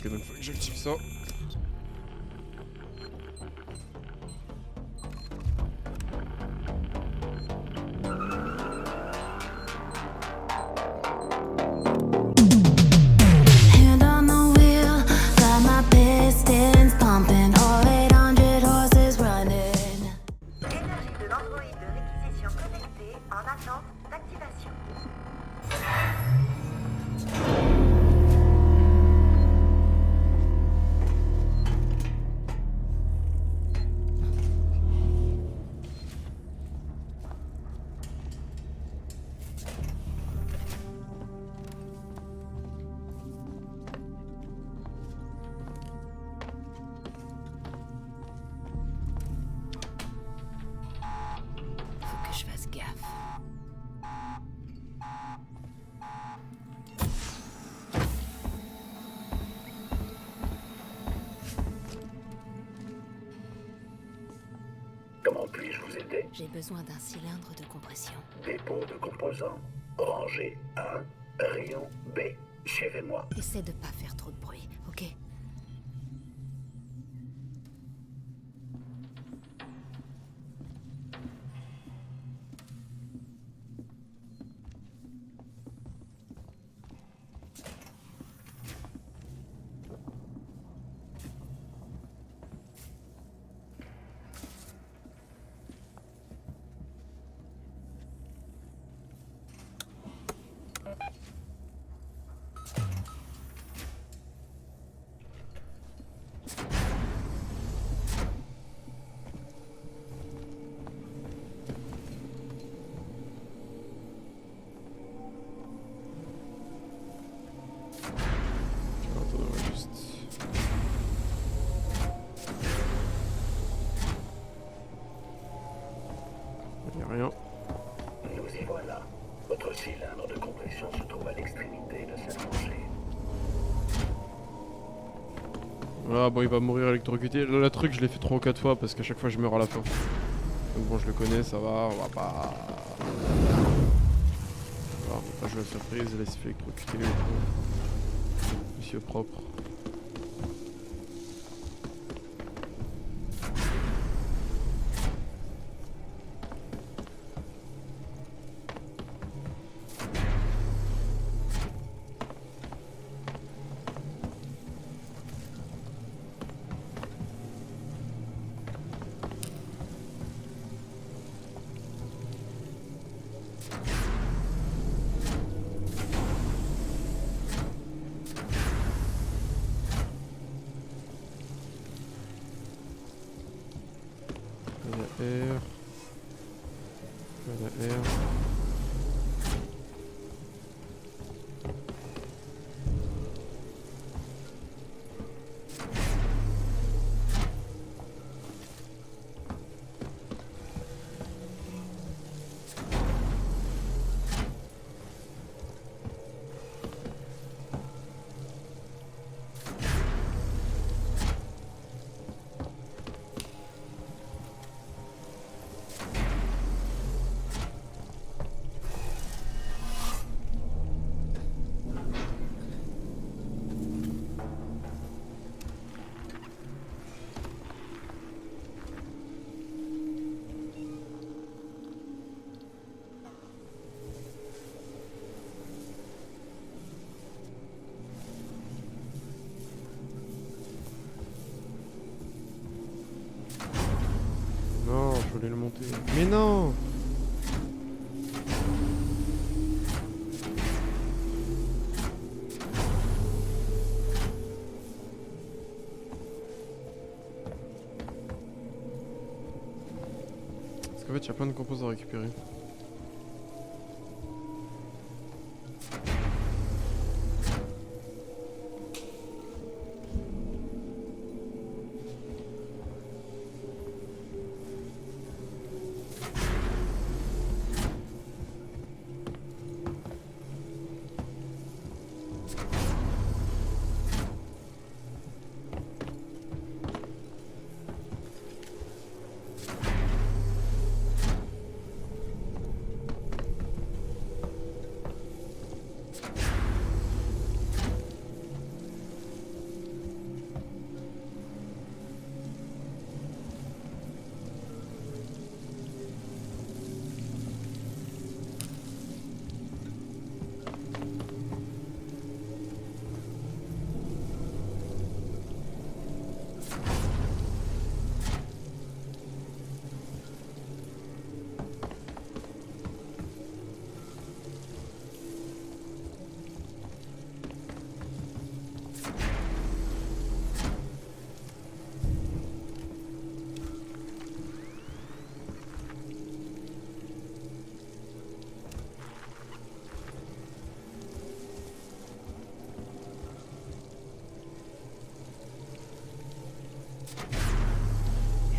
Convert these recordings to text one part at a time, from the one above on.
Ok, donc faut que j'active ça. Hand on the wheel, got my pistons pumping, all 800 horses running. Énergie de l'Android de réquisition connecté en attente d'activation. Faut que je fasse gaffe. Comment puis-je vous aider? J'ai besoin d'un cylindre de compression. Dépôt de composants. Rangée 1, rayon B. Suivez-moi. Essaie de pas faire trop de bruit, ok? Attends, on va juste... Il n'y a rien. Nous y voilà. Votre cylindre de compression se trouve à l'extrémité de cette rangée. Ah bon, il va mourir électrocuté. Là, le truc, je l'ai fait 3 ou 4 fois parce qu'à chaque fois, je meurs à la fin. Donc bon, je le connais, ça va. On va pas... Alors, on va pas jouer à la surprise. Là, il s'est fait électrocuter. Monsieur propre. Il y a R. Il y a R. Non, je voulais le monter. Mais non! Parce qu'en fait, il y a plein de composants à récupérer.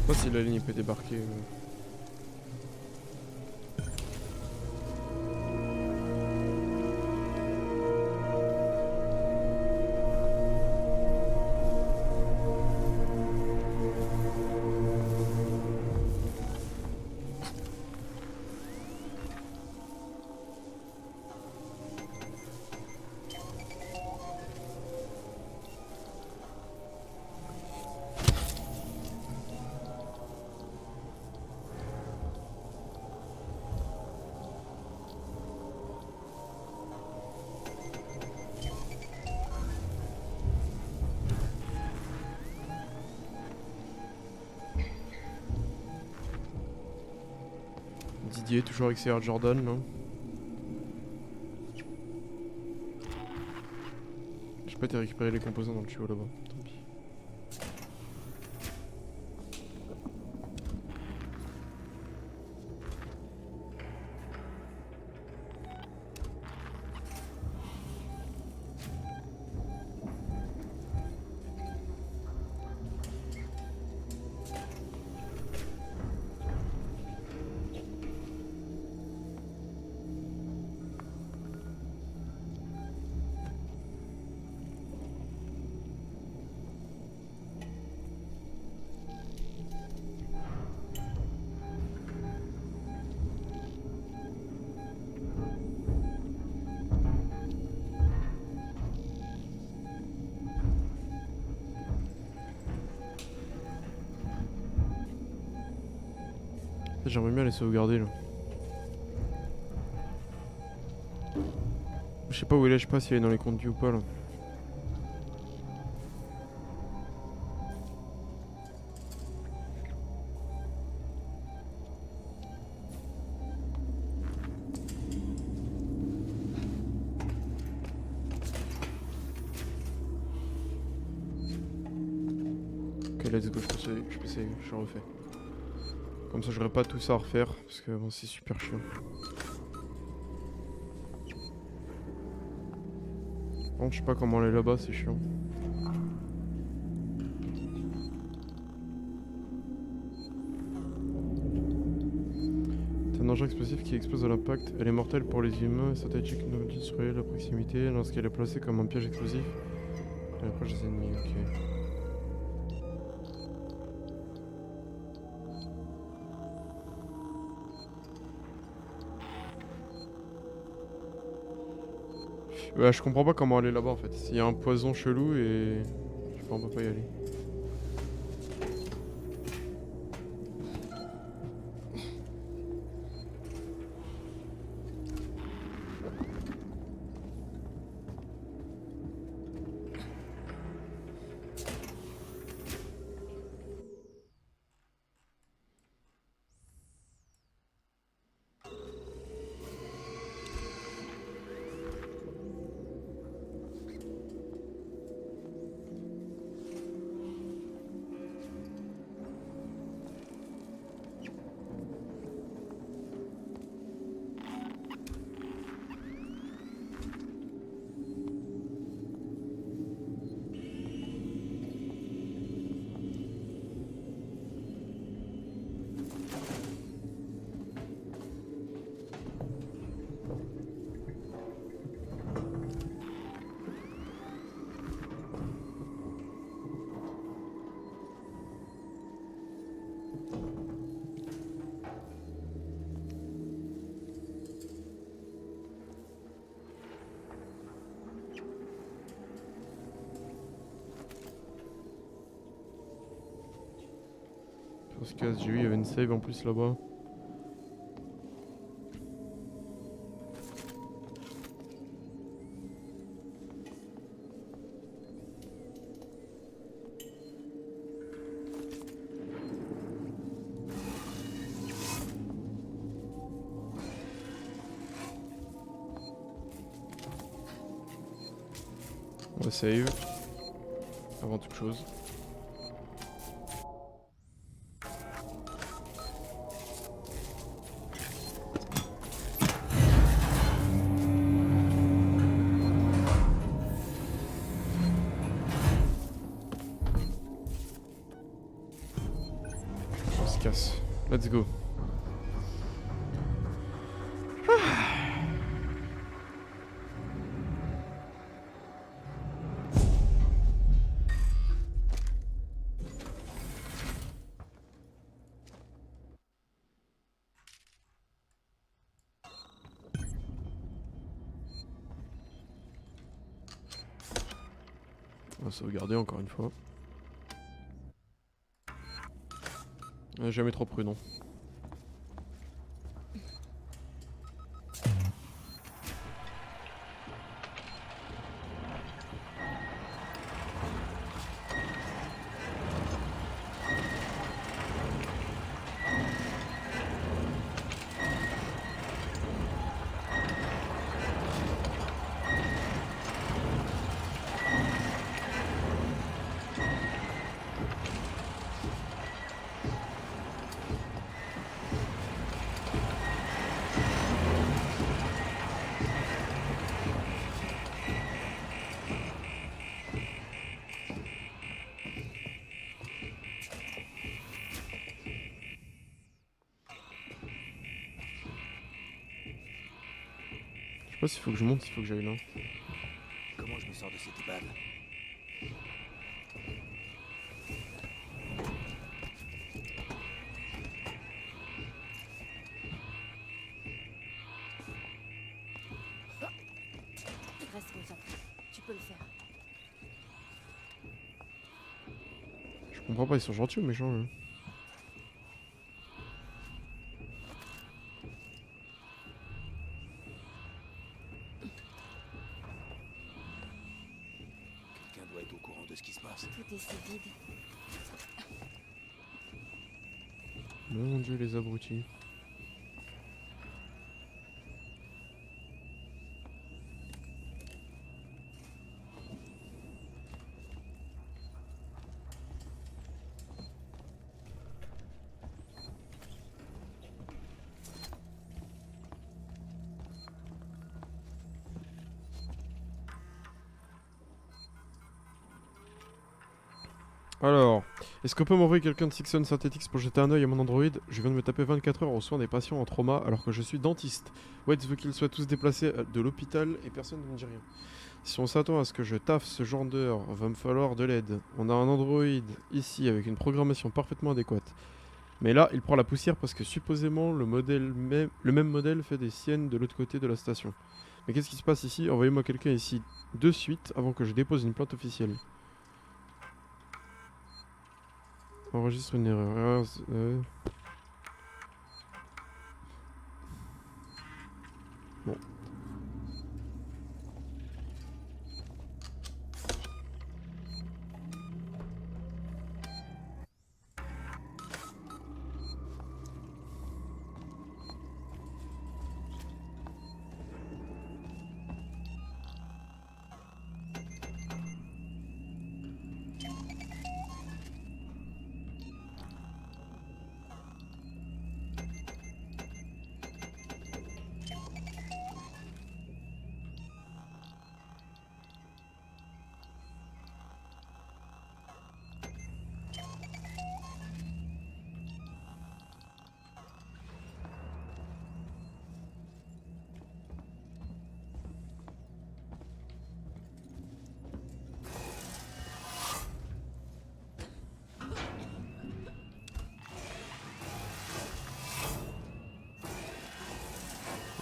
sais pas si la ligne peut débarquer. Didier, toujours avec ses Air Jordan là. J'ai pas été récupérer les composants dans le tuyau là-bas, tant pis. J'aimerais bien les sauvegarder là. Je sais pas où il est, je sais pas s'il est dans les conduits ou pas là. Ok, let's go, je peux essayer, je refais. Comme ça j'aurais pas tout ça à refaire, parce que bon c'est super chiant. Bon, je sais pas comment aller là-bas, c'est chiant. C'est un engin explosif qui explose à l'impact. Elle est mortelle pour les humains et stratégique de détruire à proximité lorsqu'elle est placée comme un piège explosif. Elle approche des ennemis, ok. Ouais, je comprends pas comment aller là-bas en fait. Il y a un poison chelou et... Je sais pas, on peut pas y aller. Sur ce cas, j'ai vu, il y avait une save en plus là-bas. On va save. Avant toute chose. Let's go. On va sauvegarder encore une fois. Jamais trop prudent. Je sais pas s'il faut que je monte, s'il faut que j'aille là. Comment je me sors de cette épave? Reste concentré. Tu peux le faire. Je comprends pas, ils sont gentils ou méchants là. Quelqu'un doit être au courant de ce qui se passe. Tout est si vide. Mon dieu, les abrutis. Alors, est-ce qu'on peut m'envoyer quelqu'un de Sixon Synthetics pour jeter un œil à mon Android? Je viens de me taper 24 heures aux soins des patients en trauma alors que je suis dentiste. Wetz veut qu'ils soient tous déplacés de l'hôpital et personne ne me dit rien. Si on s'attend à ce que je taffe ce genre d'heure, va me falloir de l'aide. On a un Android ici avec une programmation parfaitement adéquate. Mais là, il prend la poussière parce que supposément le même modèle fait des siennes de l'autre côté de la station. Mais qu'est-ce qui se passe ici? Envoyez-moi quelqu'un ici de suite avant que je dépose une plainte officielle. Enregistre une erreur. Bon.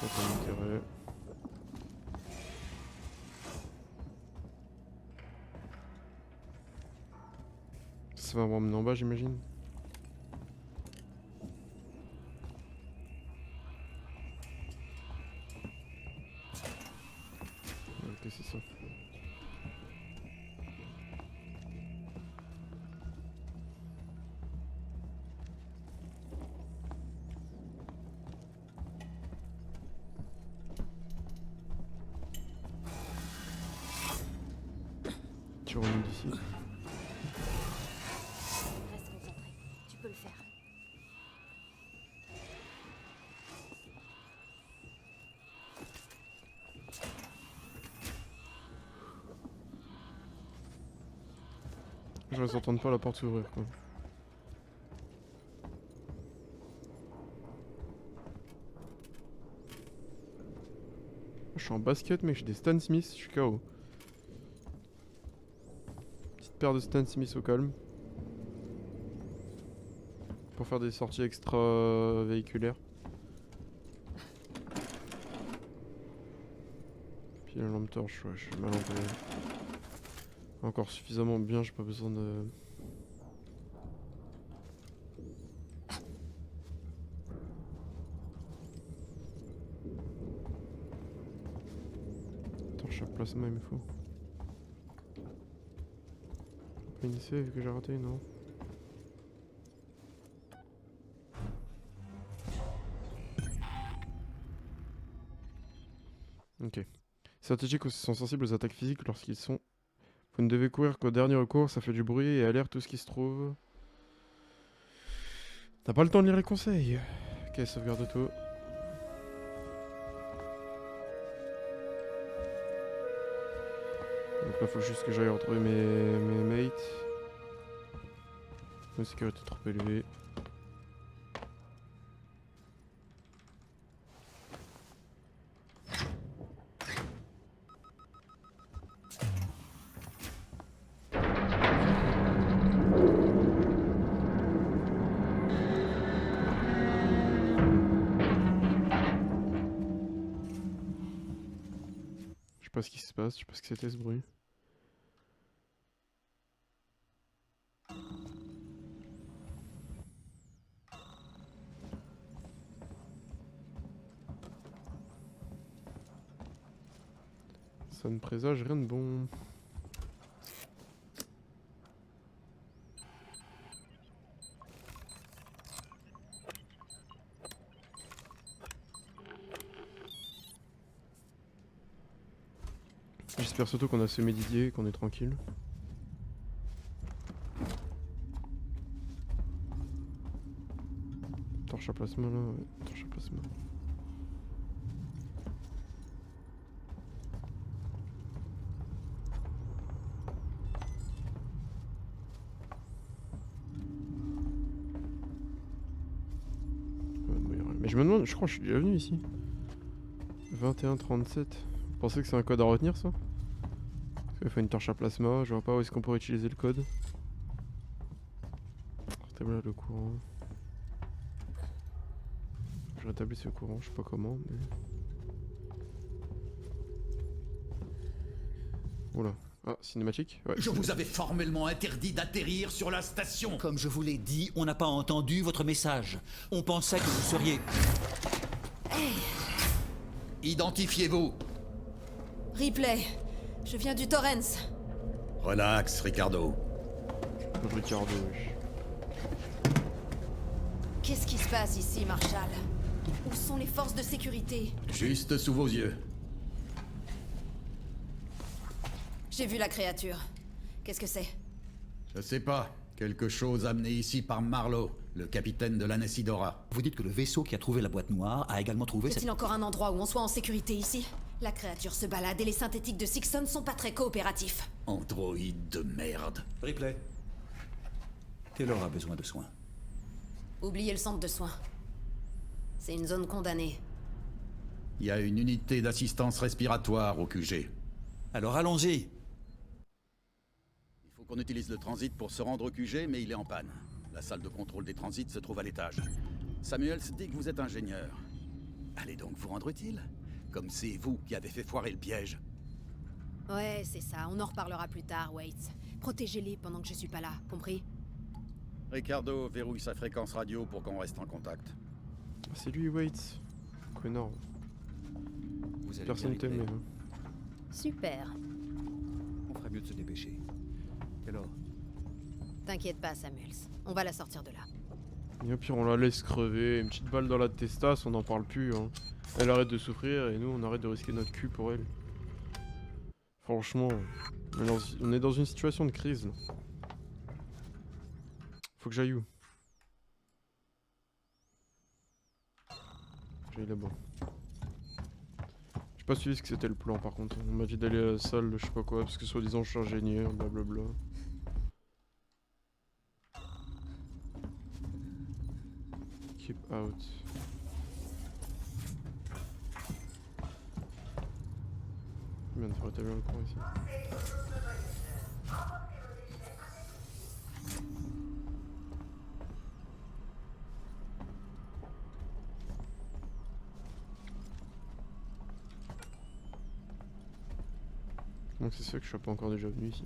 Aucun intérêt. Ça va m'emmener en bas, j'imagine. Ok, c'est ça. Tu remontes d'ici. Reste concentré. Tu peux le faire. Je laisse entendre pas la porte s'ouvrir quoi. Je suis en basket mec, j'ai des Stan Smith, je suis KO. Petite paire de Stan Smith au calme. Pour faire des sorties extra véhiculaires. Puis la lampe torche, ouais, je suis mal entouré. Encore suffisamment bien, j'ai pas besoin de... Torche à plasma il me faut. Pas une save que j'ai raté, non? Ok. Stratégiques sont sensibles aux attaques physiques lorsqu'ils sont... Vous ne devez courir qu'au dernier recours, ça fait du bruit et alerte tout ce qui se trouve. T'as pas le temps de lire les conseils. Ok, sauvegarde tout. Donc là faut juste que j'aille retrouver mes mates. La sécurité est trop élevée. Je sais pas ce qui se passe, je sais pas ce que c'était ce bruit. Ça ne présage rien de bon. J'espère surtout qu'on a semé Didier et qu'on est tranquille. Torche à plasma là, ouais, torche à plasma. Mais je me demande, je crois que je suis déjà venu ici. 21-37. Vous pensez que c'est un code à retenir ça? Parce qu'il faut une torche à plasma, je vois pas où est-ce qu'on pourrait utiliser le code. Rétablir le courant. Je rétablis ce courant, je sais pas comment, mais... Oula. Ah, cinématique? Ouais. Je vous avais formellement interdit d'atterrir sur la station. Comme je vous l'ai dit, on n'a pas entendu votre message. On pensait que vous seriez... Identifiez-vous. Ripley, je viens du Torrens. Relax, Ricardo. Ricardo, wesh. Qu'est-ce qui se passe ici, Marshall? Où sont les forces de sécurité? Juste sous vos yeux. J'ai vu la créature. Qu'est-ce que c'est? Je sais pas. Quelque chose amené ici par Marlowe, le capitaine de l'Anessidora. Vous dites que le vaisseau qui a trouvé la boîte noire a également trouvé Y cette... a-t-il encore un endroit où on soit en sécurité ici? La créature se balade et les synthétiques de Sixon sont pas très coopératifs. Androïde de merde. Ripley. Taylor a besoin de soins. Oubliez le centre de soins. C'est une zone condamnée. Il y a une unité d'assistance respiratoire au QG. Alors allons-y. Il faut qu'on utilise le transit pour se rendre au QG, mais il est en panne. La salle de contrôle des transits se trouve à l'étage. Samuels dit que vous êtes ingénieur. Allez donc vous rendre utile. Comme c'est vous qui avez fait foirer le piège. Ouais, c'est ça. On en reparlera plus tard, Waits. Protégez-les pendant que je suis pas là, compris? Ricardo verrouille sa fréquence radio pour qu'on reste en contact. Ah, c'est lui, Waits. Connard. Vous allez Personne bien, t'aime, Ripley. Super. On ferait mieux de se dépêcher. Taylor. T'inquiète pas, Samuels. On va la sortir de là. Et au pire, on la laisse crever. Une petite balle dans la testasse, on n'en parle plus. Hein. Elle arrête de souffrir et nous, on arrête de risquer notre cul pour elle. Franchement, on est dans une situation de crise. Là. Faut que j'aille où? J'aille là-bas. J'ai pas suivi ce que c'était le plan par contre. On m'a dit d'aller à la salle de je sais pas quoi, parce que soi-disant je suis ingénieur, blablabla. Keep out. Bien de faire établir le cours ici. Donc c'est sûr que je suis pas encore déjà venu ici.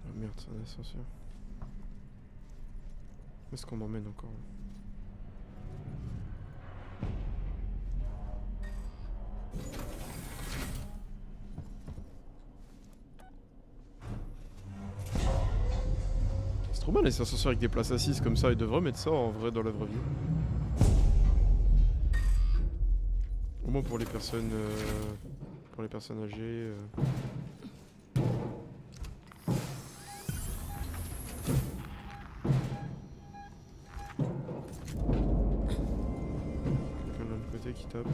Ah merde, c'est un ascenseur. Où est-ce qu'on m'emmène encore là? C'est trop bien les ascenseurs avec des places assises comme ça, ils devraient mettre ça en vrai dans la vraie vie. Au moins pour les personnes âgées. Quelqu'un de l'autre côté qui tape.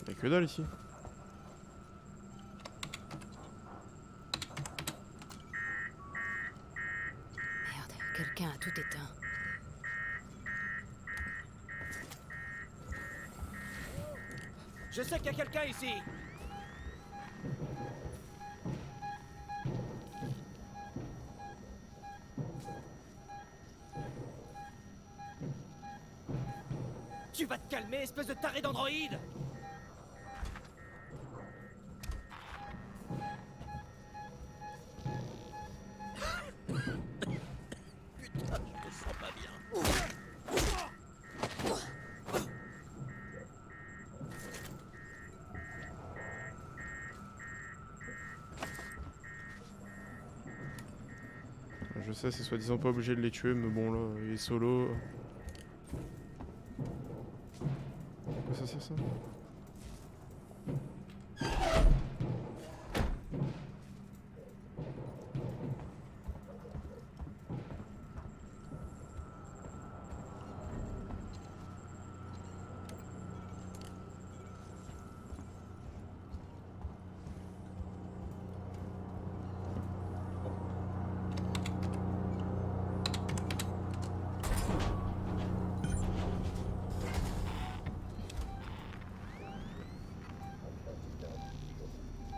Y'a que dalle ici. Merde, quelqu'un a tout éteint. Je sais qu'il y a quelqu'un ici. Tu vas te calmer, espèce de taré d'androïde. Putain, je me sens pas bien. Je sais, c'est soi-disant pas obligé de les tuer, mais bon là, il est solo. Quoi ça sert ça?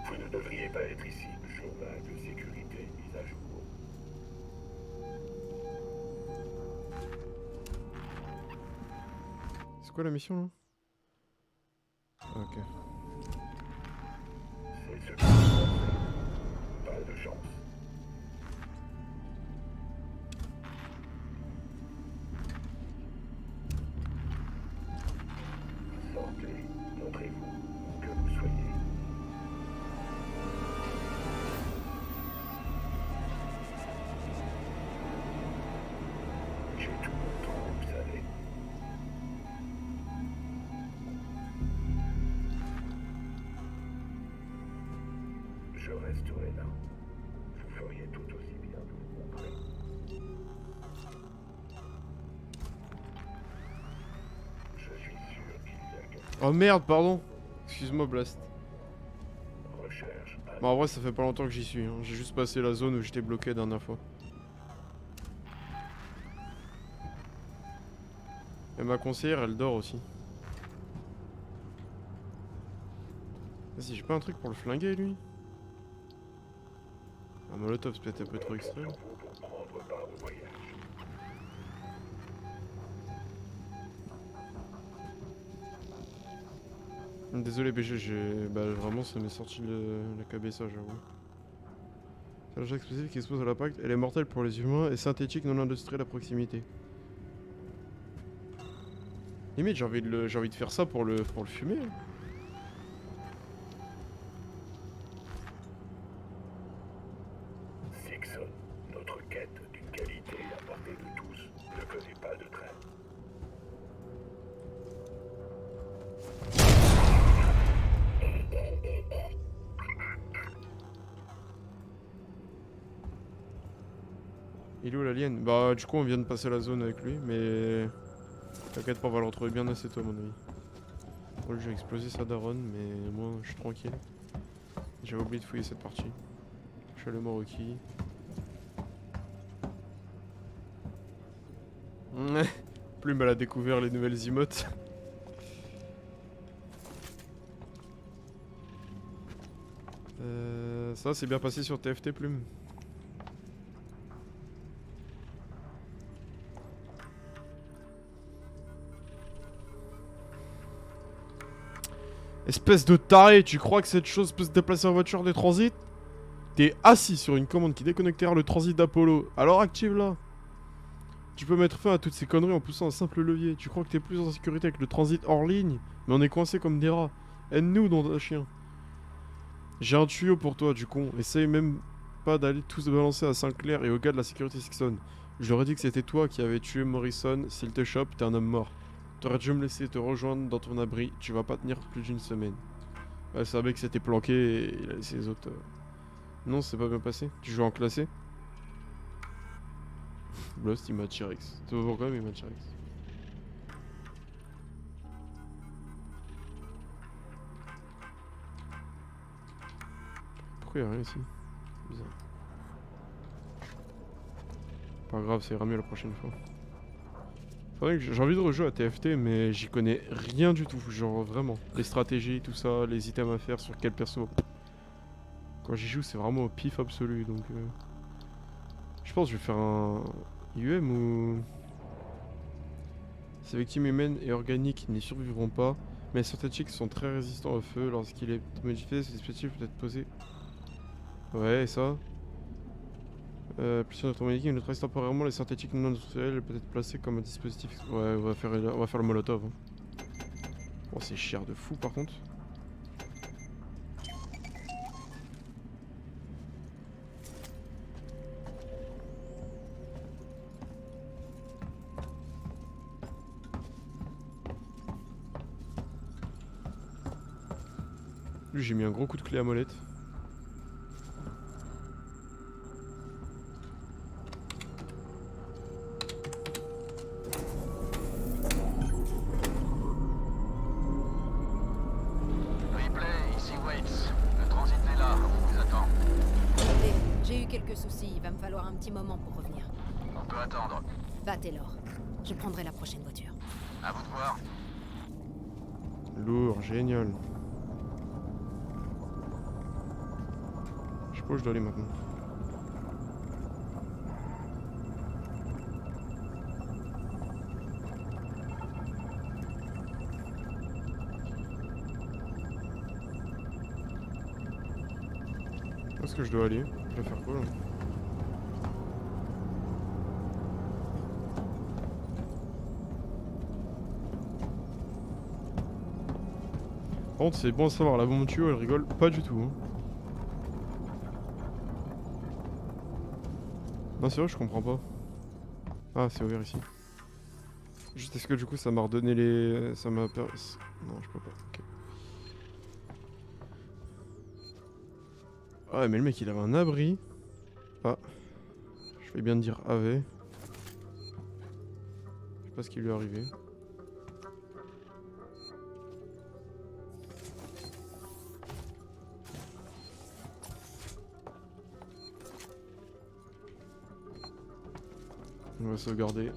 Vous ne devriez pas être ici. Chauffage de sécurité mise à jour. C'est quoi la mission là? Ok. C'est ce que je pensais. Pas de chance. Sortez, montrez-vous, où que vous soyez. J'ai tout mon temps, vous savez. Je resterai là. Vous feriez tout aussi bien de vous montrer. Je suis sûr qu'il y a quelque Oh merde, pardon. Excuse-moi Blast. recherche. Bon en vrai ça fait pas longtemps que j'y suis, hein. J'ai juste passé la zone où j'étais bloqué la dernière fois. Et ma conseillère elle dort aussi. Vas-y, j'ai pas un truc pour le flinguer lui? Un molotov c'est peut-être un peu trop extrême. Pour prendre part au voyage. Désolé BG, bah vraiment ça m'est sorti la cabessa j'avoue. C'est l'engin explosif qui expose à l'impact, elle est mortelle pour les humains et synthétique non industrielle à proximité. Limite, j'ai envie de faire ça pour le fumer. Hein. Sixon, notre quête d'une qualité à portée de tous ne connaît pas de trêve. Il est où l'alien? Bah du coup on vient de passer la zone avec lui, mais t'inquiète pas, on va le retrouver bien assez tôt à mon avis. Bon, je vais exploser sa daronne, mais moi je suis tranquille. J'avais oublié de fouiller cette partie. Je suis allé au Maroki. Plume elle a découvert les nouvelles emotes. Ça c'est bien passé sur TFT Plume. Espèce de taré, tu crois que cette chose peut se déplacer en voiture de transit? T'es assis sur une commande qui déconnectera le transit d'Apollo. Alors active-la. Tu peux mettre fin à toutes ces conneries en poussant un simple levier. Tu crois que t'es plus en sécurité avec le transit hors ligne? Mais on est coincé comme des rats. Aide-nous, nom d'un chien. J'ai un tuyau pour toi, du con. Essaye même pas d'aller tous balancer à Sinclair et au gars de la sécurité Sixon. Je leur ai dit que c'était toi qui avais tué Morrison. S'il te chope, t'es un homme mort. T'aurais dû me laisser te rejoindre dans ton abri. Tu vas pas tenir plus d'une semaine. Ouais, c'est un mec qui s'était planqué et il a laissé les autres. Non, c'est pas bien passé. Tu joues en classé? Blast, il m'a T-Rex. Tu vois pourquoi, mais il m'a T-Rex. Pourquoi y'a rien ici? Bizarre. Pas grave, ça ira mieux la prochaine fois. Faudrait que j'ai envie de rejouer à TFT, mais j'y connais rien du tout. Genre vraiment. Les stratégies, tout ça, les items à faire sur quel perso. Quand j'y joue, c'est vraiment au pif absolu. Donc, je pense que je vais faire un UM ou. Ces victimes humaines et organiques n'y survivront pas, mais les synthétiques sont très résistants au feu. Lorsqu'il est modifié, ce dispositif peut être posé. Ouais, et ça. Plus électromagnétique, il neutralise temporairement les synthétiques non industriels, peut être placé comme un dispositif. Ouais, on va faire le molotov. Hein. Oh, c'est cher de fou par contre. Lui, j'ai mis un gros coup de clé à molette. Quelques soucis, il va me falloir un petit moment pour revenir. On peut attendre. Va Taylor, je prendrai la prochaine voiture. À vous de voir. Lourd, génial. Je sais pas où je dois aller maintenant. Où est-ce que je dois aller? Je dois faire quoi là? Par contre c'est bon à savoir, la bombe tuyau elle rigole pas du tout. Hein. Non c'est vrai je comprends pas. Ah c'est ouvert ici. Juste est-ce que du coup ça m'a redonné les... Ça m'a... Non je peux pas, ok. Ouais mais le mec il avait un abri. Ah. Je vais bien dire AV. Je sais pas ce qui lui est arrivé. On va sauvegarder.